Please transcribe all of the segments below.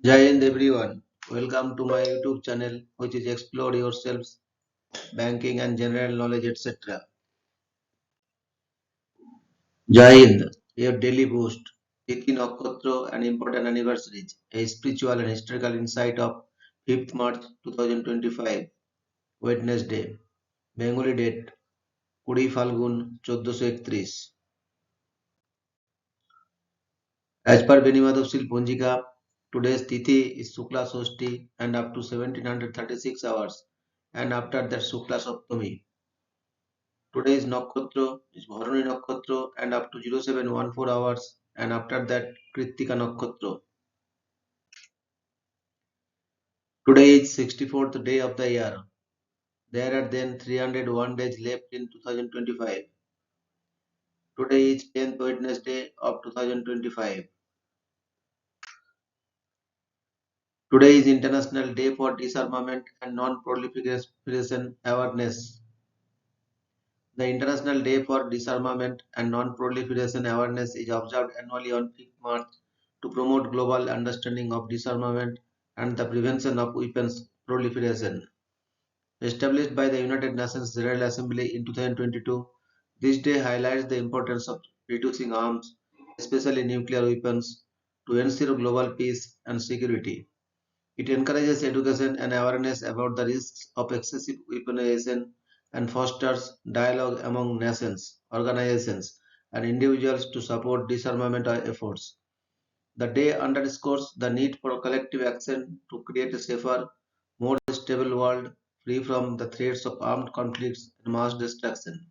Jai Hind everyone. Welcome to my YouTube channel, which is Explore Yourselves, Banking and General Knowledge, etc. Jai Hind, your daily boost, Tithi Nakshatra and important anniversaries, a spiritual and historical insight of 5th March 2025, Wednesday, Bengali date, 20 Falgun 1431. As per Benimadov Punjika, today's Tithi is Sukla Sosti and up to 1736 hours, and after that Sukla Saptami. Today is Nakshatra, is Bharani Nakshatra and up to 0714 hours, and after that Kritika Nakshatra. Today is 64th day of the year. There are then 301 days left in 2025. Today is 10th Wednesday of 2025. Today is International Day for Disarmament and Non-Proliferation Awareness. The International Day for Disarmament and Non-Proliferation Awareness is observed annually on 5th March to promote global understanding of disarmament and the prevention of weapons proliferation. Established by the United Nations General Assembly in 2022, this day highlights the importance of reducing arms, especially nuclear weapons, to ensure global peace and security. It encourages education and awareness about the risks of excessive weaponization and fosters dialogue among nations, organizations, and individuals to support disarmament efforts. The day underscores the need for collective action to create a safer, more stable world free from the threats of armed conflicts and mass destruction.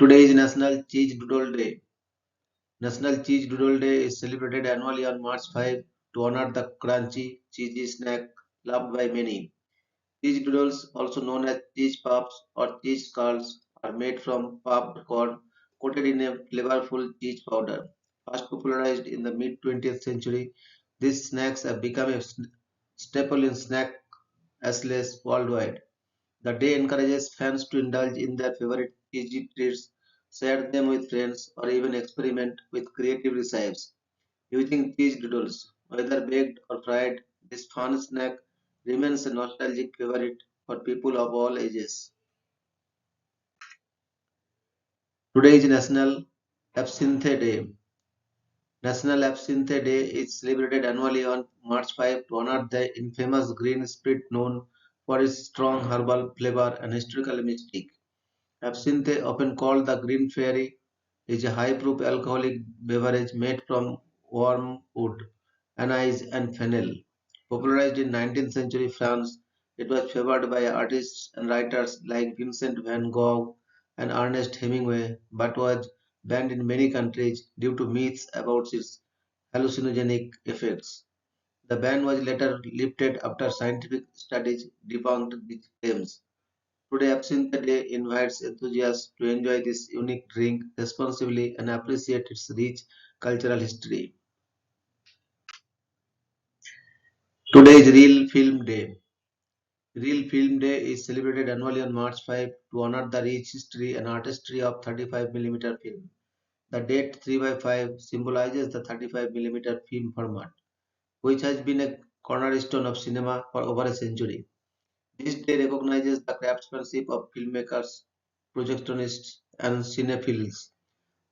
Today is National Cheese Doodle Day. National Cheese Doodle Day is celebrated annually on March 5 to honor the crunchy, cheesy snack loved by many. Cheese doodles, also known as cheese puffs or cheese curls, are made from puffed corn coated in a flavorful cheese powder. First popularized in the mid 20th century, these snacks have become a staple in snack aisles worldwide. The day encourages fans to indulge in their favorite cheesy treats, share them with friends, or even experiment with creative recipes. Using cheese doodles, whether baked or fried, this fun snack remains a nostalgic favorite for people of all ages. Today is National Absinthe Day. National Absinthe Day is celebrated annually on March 5 to honor the infamous green spirit known for its strong herbal flavor and historical mystique. Absinthe, often called the Green Fairy, is a high-proof alcoholic beverage made from wormwood, anise, and fennel. Popularized in 19th century France, it was favored by artists and writers like Vincent van Gogh and Ernest Hemingway, but was banned in many countries due to myths about its hallucinogenic effects. The ban was later lifted after scientific studies debunked these claims. Today, Absinthe Day invites enthusiasts to enjoy this unique drink responsibly and appreciate its rich cultural history. Today is Real Film Day. Real Film Day is celebrated annually on March 5 to honor the rich history and artistry of 35mm film. The date 3 by 5 symbolizes the 35mm film format, which has been a cornerstone of cinema for over a century. This day recognizes the craftsmanship of filmmakers, projectionists, and cinephiles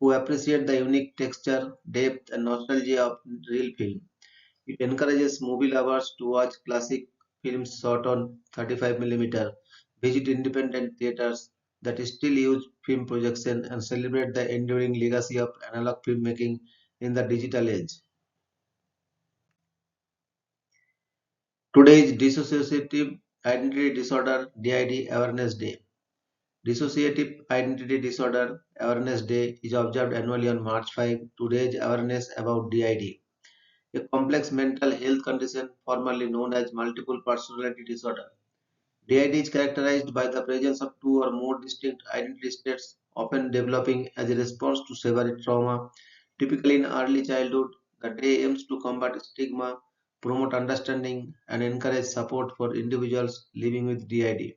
who appreciate the unique texture, depth, and nostalgia of real film. It encourages movie lovers to watch classic films shot on 35mm, visit independent theaters that still use film projection, and celebrate the enduring legacy of analog filmmaking in the digital age. Today is Dissociative Identity Disorder (DID) Awareness Day. Dissociative Identity Disorder Awareness Day is observed annually on March 5 to raise awareness about DID, a complex mental health condition formerly known as multiple personality disorder. DID is characterized by the presence of two or more distinct identity states, often developing as a response to severe trauma. Typically in early childhood, the day aims to combat stigma, promote understanding, and encourage support for individuals living with DID.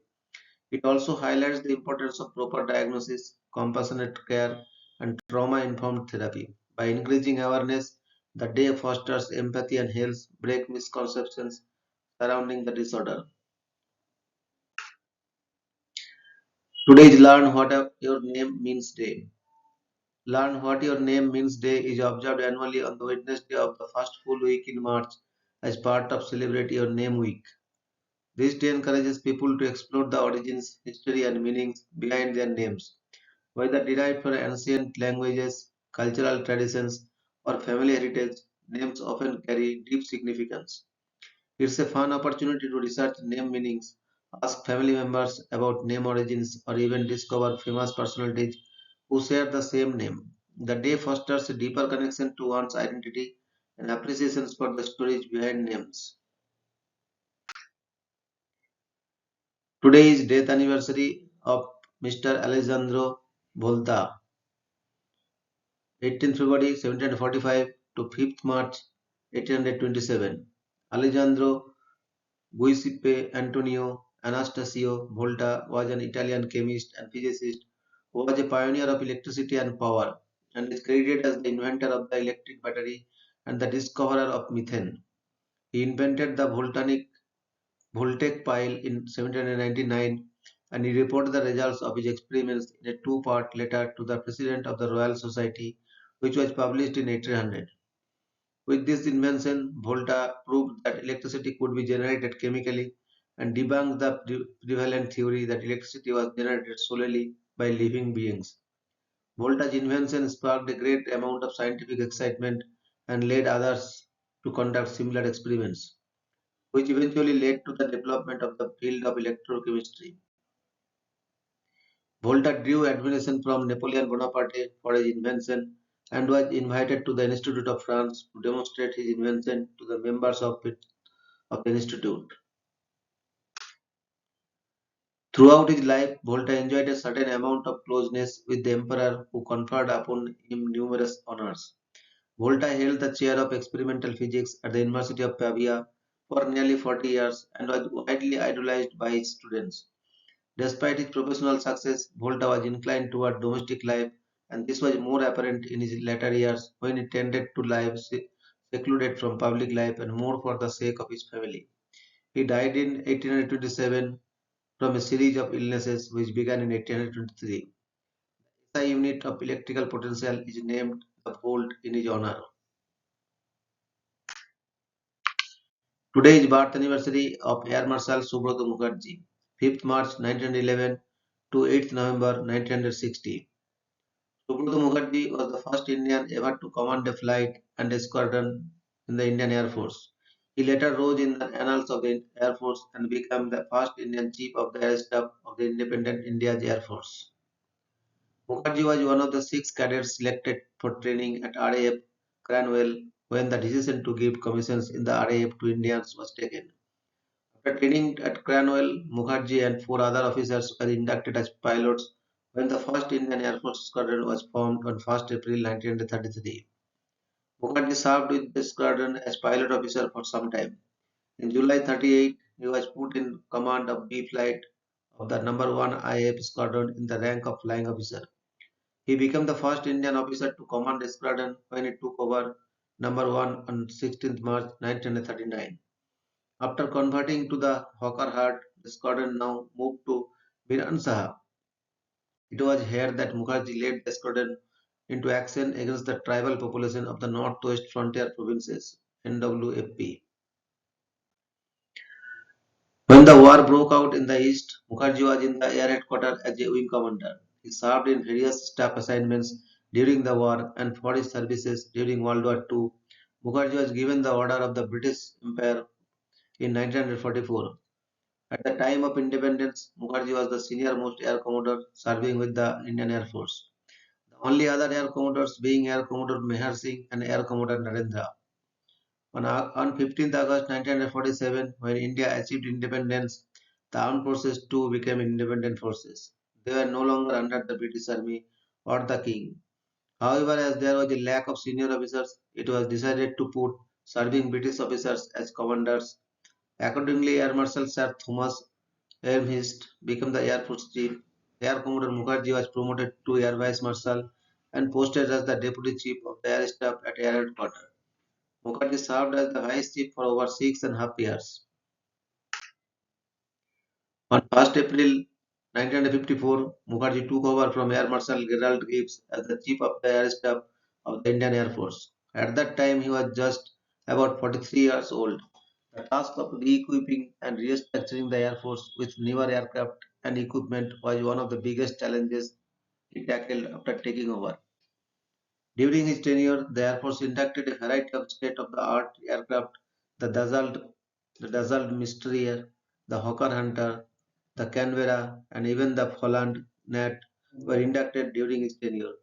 It also highlights the importance of proper diagnosis, compassionate care, and trauma informed therapy. By increasing awareness, The day fosters empathy and helps break misconceptions surrounding the disorder. Today is Learn What Your Name Means Day. Learn What Your Name Means Day is observed annually on the Wednesday of the first full week in March as part of Celebrate Your Name Week. This day encourages people to explore the origins, history, and meanings behind their names, whether derived from ancient languages, cultural traditions, or family heritage. Names often carry deep significance. It's a fun opportunity to research name meanings, ask family members about name origins, or even discover famous personalities who share the same name. The day fosters a deeper connection to one's identity and appreciations for the stories behind names. Today is death anniversary of Mr. Alessandro Volta, 18th February 1745 to 5th March 1827. Alessandro Giuseppe Antonio Anastasio Volta was an Italian chemist and physicist who was a pioneer of electricity and power, and is credited as the inventor of the electric battery and the discoverer of methane. He invented the Voltaic pile in 1799, and he reported the results of his experiments in a two-part letter to the President of the Royal Society, which was published in 1800. With this invention, Volta proved that electricity could be generated chemically and debunked the prevalent theory that electricity was generated solely by living beings. Volta's invention sparked a great amount of scientific excitement and led others to conduct similar experiments, which eventually led to the development of the field of electrochemistry. Volta drew admiration from Napoleon Bonaparte for his invention and was invited to the Institute of France to demonstrate his invention to the members of the institute. Throughout his life, Volta enjoyed a certain amount of closeness with the emperor, who conferred upon him numerous honors. Volta held the chair of experimental physics at the University of Pavia for nearly 40 years and was widely idolized by his students. Despite his professional success, Volta was inclined toward domestic life, and this was more apparent in his later years when he tended to live secluded from public life and more for the sake of his family. He died in 1827 from a series of illnesses which began in 1823. The unit of electrical potential is named the volt in his honor. Today is birth anniversary of Air Marshal Subrata Mukherjee, 5th March 1911 to 8th November 1960. Subrata Mukherjee was the first Indian ever to command a flight and a squadron in the Indian Air Force. He later rose in the annals of the Air Force and became the first Indian Chief of the Air Staff of the independent India's Air Force. Mukherjee was one of the six cadets selected for training at RAF Cranwell when the decision to give commissions in the RAF to Indians was taken. After training at Cranwell, Mukherjee and four other officers were inducted as pilots when the first Indian Air Force squadron was formed on 1st April 1933. Mukherjee served with the squadron as pilot officer for some time. In July 38, he was put in command of B Flight of the number 1 IAF squadron in the rank of flying officer. He became the first Indian officer to command a squadron when he took over number 1 on 16th March 1939. After converting to the Hawker Heart, the squadron now moved to Miran Saha. It was here that Mukherjee led the squadron into action against the tribal population of the Northwest Frontier Provinces (NWFP). When the war broke out in the east, Mukherjee was in the air headquarters as a wing commander. He served in various staff assignments during the war, and for his services during World War II, Mukherjee was given the Order of the British Empire in 1944. At the time of independence, Mukherjee was the senior most air commodore serving with the Indian Air Force. The only other air commodores being Air Commodore Meher Singh and Air Commodore Narendra. On 15th August 1947, when India achieved independence, the armed forces too became independent forces. They were no longer under the British Army or the King. However, as there was a lack of senior officers, it was decided to put serving British officers as commanders. Accordingly, Air Marshal Sir Thomas Elmhirst became the Air Force Chief. Air Commodore Mukherjee was promoted to Air Vice Marshal and posted as the Deputy Chief of the Air Staff at Air Headquarters. Mukherjee served as the vice chief for over 6.5 years. On 1st April 1954, Mukherjee took over from Air Marshal Gerald Gibbs as the Chief of the Air Staff of the Indian Air Force. At that time, he was just about 43 years old. The task of re-equipping and restructuring the Air Force with newer aircraft and equipment was one of the biggest challenges he tackled after taking over. During his tenure, the Air Force inducted a variety of state-of-the-art aircraft, the Dassault Mystery, the Hawker Hunter, the Canberra, and even the Holland Net were inducted during his tenure.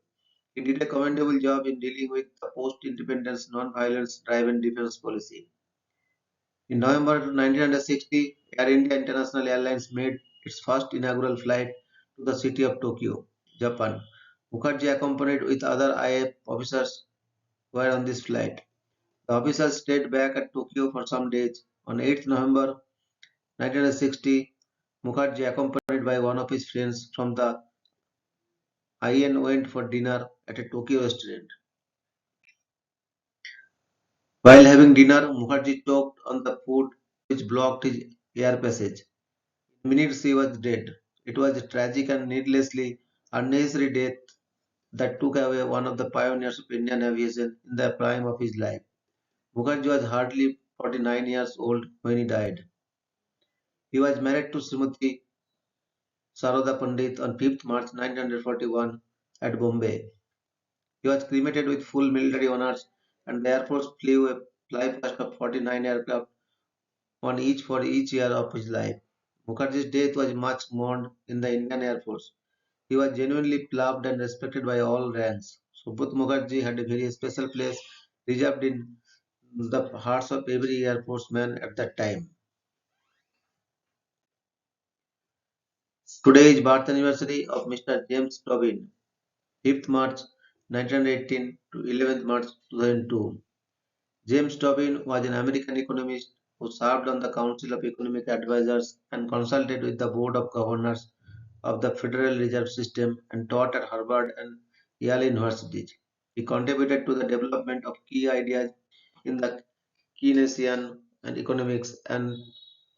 He did a commendable job in dealing with the post-independence non-violence driven defense policy. In November 1960, Air India International Airlines made its first inaugural flight to the city of Tokyo, Japan. Mukherjee, accompanied with other IAF officers, were on this flight. The officers stayed back at Tokyo for some days. On 8th November 1960, Mukherjee, accompanied by one of his friends from the IN, went for dinner at a Tokyo restaurant. While having dinner, Mukherjee choked on the food which blocked his air passage. In minutes he was dead. It was a tragic and needlessly unnecessary death that took away one of the pioneers of Indian aviation in the prime of his life. Mukherjee was hardly 49 years old when he died. He was married to Srimati Saroda Pandit on 5th March 1941 at Bombay. He was cremated with full military honors, and the Air Force flew a flypast of 49 aircraft, one each for each year of his life. Mukherjee's death was much mourned in the Indian Air Force. He was genuinely loved and respected by all ranks. Subhut Mukherjee had a very special place reserved in the hearts of every Air Force man at that time. Today is birth anniversary of Mr. James Tobin, 5th March 1918 to 11th March 2002. James Tobin was an American economist who served on the Council of Economic Advisers and consulted with the Board of Governors of the Federal Reserve System and taught at Harvard and Yale universities. He contributed to the development of key ideas in the Keynesian and economics and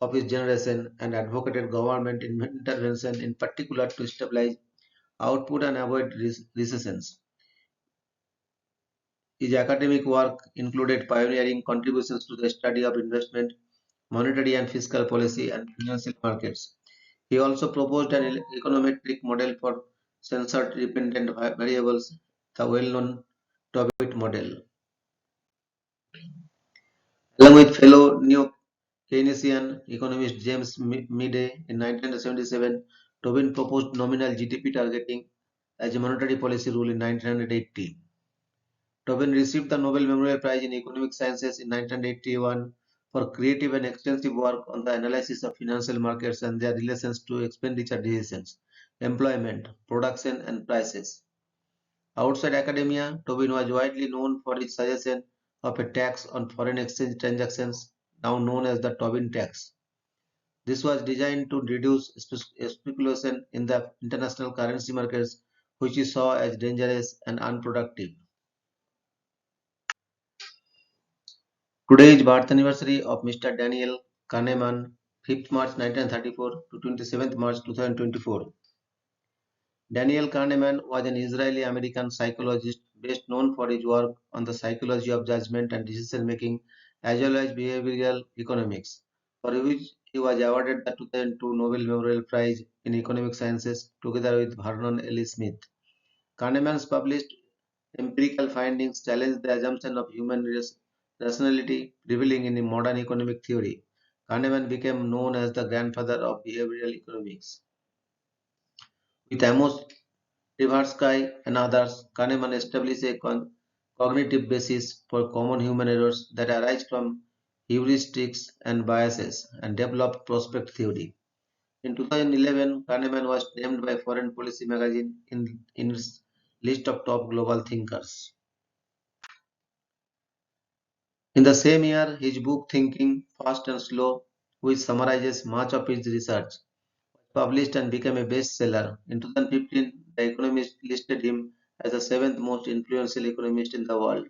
of his generation and advocated government intervention in particular to stabilize output and avoid recessions. His academic work included pioneering contributions to the study of investment, monetary and fiscal policy, and financial markets. He also proposed an econometric model for sensor-dependent variables, the well-known Tobit model. Along with fellow neo-Keynesian economist James Midday in 1977, Tobin proposed nominal GDP targeting as a monetary policy rule in 1980. Tobin received the Nobel Memorial Prize in Economic Sciences in 1981 for creative and extensive work on the analysis of financial markets and their relations to expenditure decisions, employment, production, and prices. Outside academia, Tobin was widely known for his suggestion of a tax on foreign exchange transactions, now known as the Tobin tax. This was designed to reduce speculation in the international currency markets, which he saw as dangerous and unproductive. Today is birth anniversary of Mr. Daniel Kahneman, 5th March 1934 to 27th March 2024. Daniel Kahneman was an Israeli-American psychologist best known for his work on the psychology of judgment and decision-making as well as behavioral economics, for which he was awarded the 2002 Nobel Memorial Prize in Economic Sciences together with Vernon L. Smith. Kahneman's published empirical findings challenge the assumption of human rationality prevailing in modern economic theory. Kahneman became known as the grandfather of behavioral economics. With Amos Tversky and others, Kahneman established a cognitive basis for common human errors that arise from heuristics and biases and developed prospect theory. In 2011, Kahneman was named by Foreign Policy magazine in its list of top global thinkers. In the same year, his book Thinking Fast and Slow, which summarizes much of his research, published and became a bestseller. In 2015, The Economist listed him as the seventh most influential economist in the world.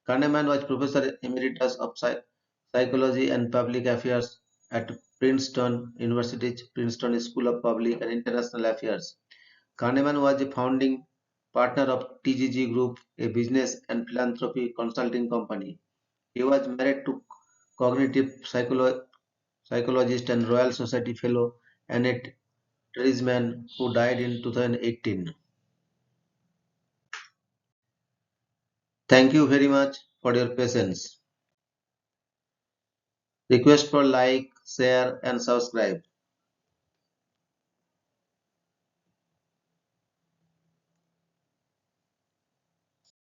Kahneman was Professor Emeritus of Psychology and Public Affairs at Princeton University, Princeton School of Public and International Affairs. Kahneman was the founding partner of TGG Group, a business and philanthropy consulting company. He was married to cognitive psychologist and Royal Society fellow Annette Treisman, who died in 2018. Thank you very much for your patience. Request for like, share and subscribe.